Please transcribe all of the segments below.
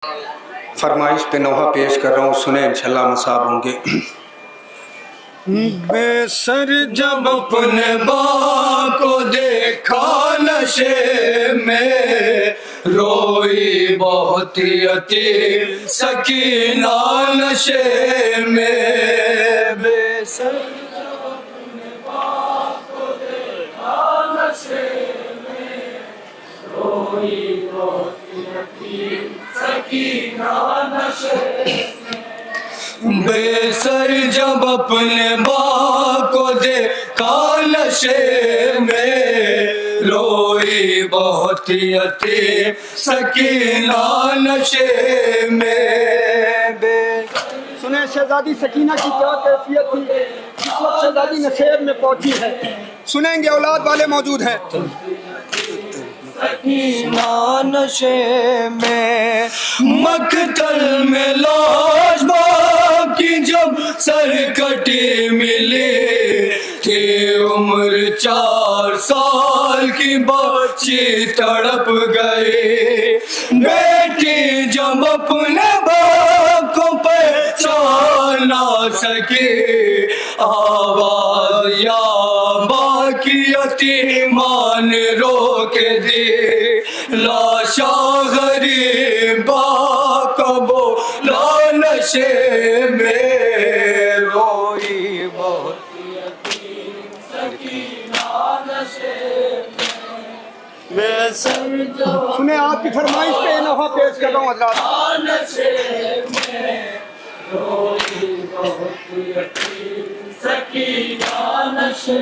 फरमाइश पे नोहा पेश कर रहा हूँ, सुने इंशाल्लाह मसाब होंगे। बेसर जब अपने बाप को देखा नशे में, रोई बहुत यतीम सकीना नशे में। बेसर जब अपने बाप को देखा नशे में, रोई बहुत यतीम सकीना नशे में। बेसर जब अपने बाप को देखा नशे में, रोई बहुत यतीम सकीना नशे में। सुने शहजादी सकीना की क्या कैफियत थी इस वक्त शहजादी नशेब में पहुंची है। सुनेंगे, औलाद वाले मौजूद हैं। सकीना नशे में, मकतल में लाश बाप की जब सरकटी मिली थी, उम्र 4 साल की बच्ची तड़प गई। बेटी जब अपने बाप को पहचान ना सकी, आवाज या बाकी यतीमान रोक दी। लाशा गरीबा को बोला नशे में, रोई बहुत यतीम सकीना नशे में। सुने, आपकी फरमाइश पे नोहा पेश कर रहा हूँ हज़रात। नशे में, रोई बहुत यतीम सकीना नशे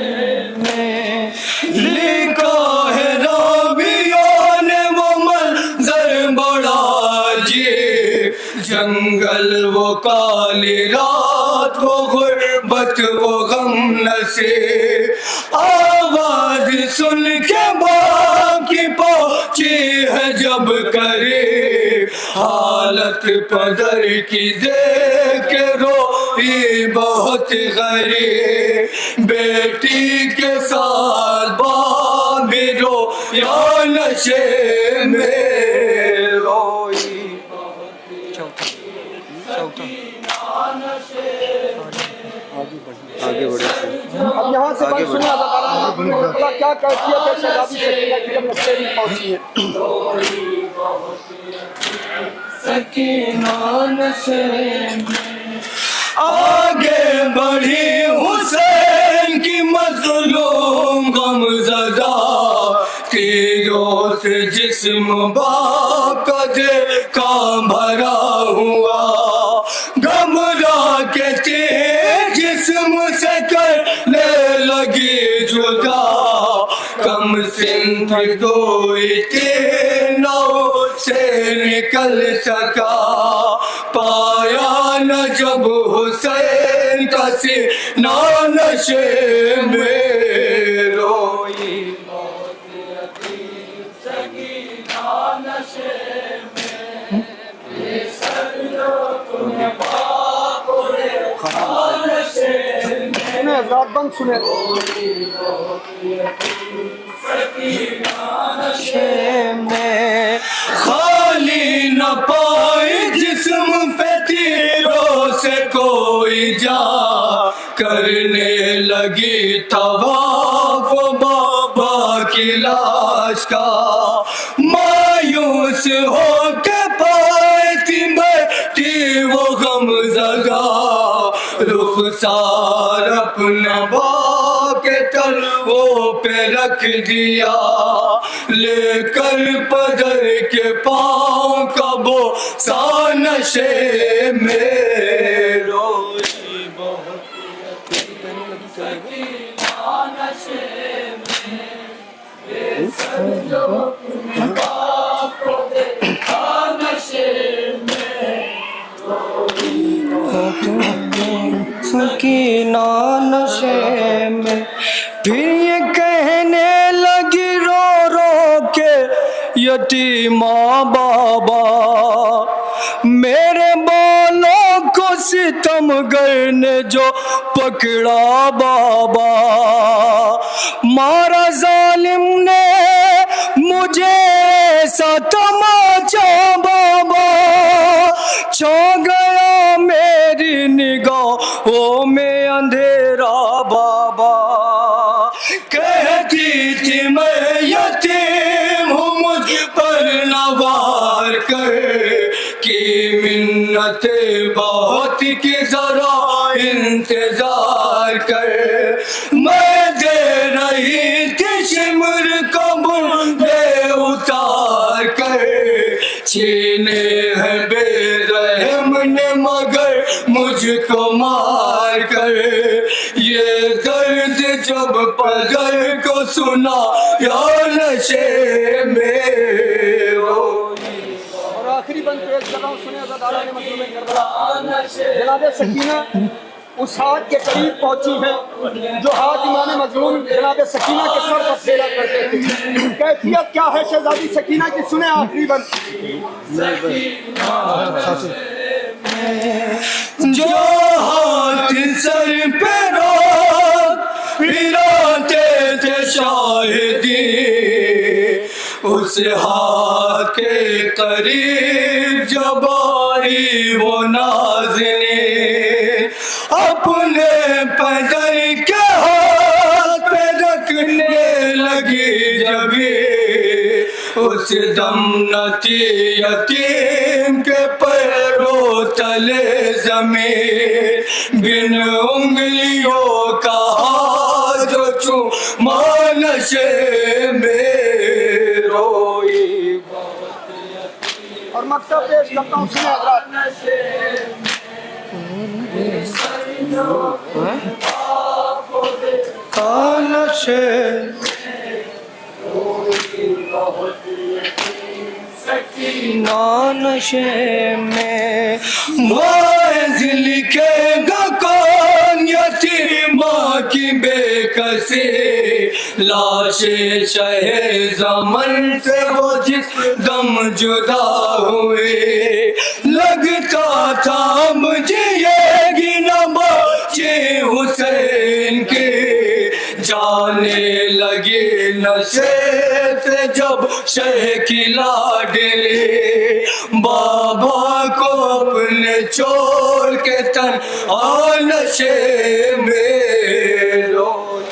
में। लिखा है रावियों ने वो मंजर बड़ा जी, जंगल वो काली रात वो गुर्बत वो गम नसीब। आवाज सुन के बाप की पहुंची है जब करीब, हालत पदर की देख के रोई बहुत गरीब। बेटी के साथ बाप भी रोया नशे में, रोई आगे बढ़े। अब यहाँ से बात सुना था क्या कैफियत है शहजादी सकीना की जब नशेब में पहुंची है। सकीना नशे में, आगे बढ़ी हुसैन की मज़लूम गमज़दा, तीरों से जिस्म बाप का देखा भरा हुआ। घबरा के तेज जिस्म से करने लगी जुदा, कम सिंध कोई तीनों से निकल सका। पाया न जब हुसैन का सीना नशे में, रोई बहुत यतीम सकीना नशे में। बेसर जो अपने बाप को देखा नशे में, सुने हज़रात, बंद सुने। रोई बहुत यतीम सकीना नशे में। खाली न पाए जिस्म पे तीरों से कोई जा, करने लगी तवाफ बाबा की लाश का। मायूस हो के पाए थी बैठी वो गमज़दा, रुखसार अपना बाप के तलवों पे रख दिया। लेकर पदर के पाँव का बोसा नशे में, रोई बहुत सकीना नशे में। बेसर जो अपने बाप को देखा नशे में, रोई बहुत सकीना नशे में। फिर ये कहने लगी रो रो के यतीमा बाबा, मेरे बालों को सितमगर ने जो पकड़ा बाबा, मारा जालिम ने मुझे ऐसा तमाचा बाबा। छा गया मेरी निगाहों में अंधेरा बाबा। कहती थी मैं यतीम हूँ मुझ पर नवार कर, की मिन्नतें बहुत की जरा इंतजार कर। मैं दे रही थी शिमर का बूंदे उतार कर, छीने है बेरहम ने मगर मुझको मार कर। ये दर्द जब पगर को सुना या नशे में और आखिरी बंद पेश कर रहा हूँ, सुने अज़ादारा ने मजलूम करबला। जनाब सकीना उस हाथ के करीब पहुंची है जो हाथ इमाम मजलूम जनाब सकीना के सर पर फेरा करते थे। कैफियत क्या है शहजादी सकीना की, सुने आखिरी बंद। जो हाथ सर पे फिराते थे शाहिदी, उस हाथ के करीब जब आई वो नाज़नीं, अपने पैदर के हाथ पे रखने लगी जभी, उस दम नती यतीम के पैरों तले जमीन, बिन उंगलियों का हाथ जो चूमा नशे में रोई। और मकसद पेश करता हूँ, सुने हज़रात। नशे में वाइज़ लिखेगा कौन यतीमा की बेकसी, लाशे शहे ज़मन से वो जिस दम जुदा हुए, लगता था मुझे ये गिना बच्चे हुसैन के, जाने लगे नशे से जब शह की लाडली, बाबा को अपने छोड़ के तन और नशे में रोई।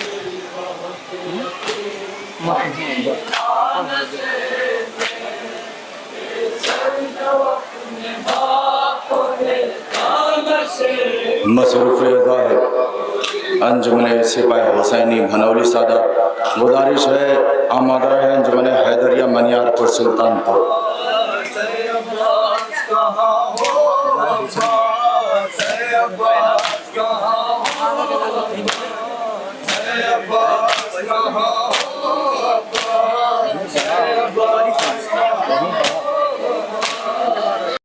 मसरूफ़ रज़ा है अंजुमन सिपाही हुसैनी भनौली सादा। गुजारिश है आमादा है अंजुमन हैदरिया मनियारपुर सुल्तानपुर।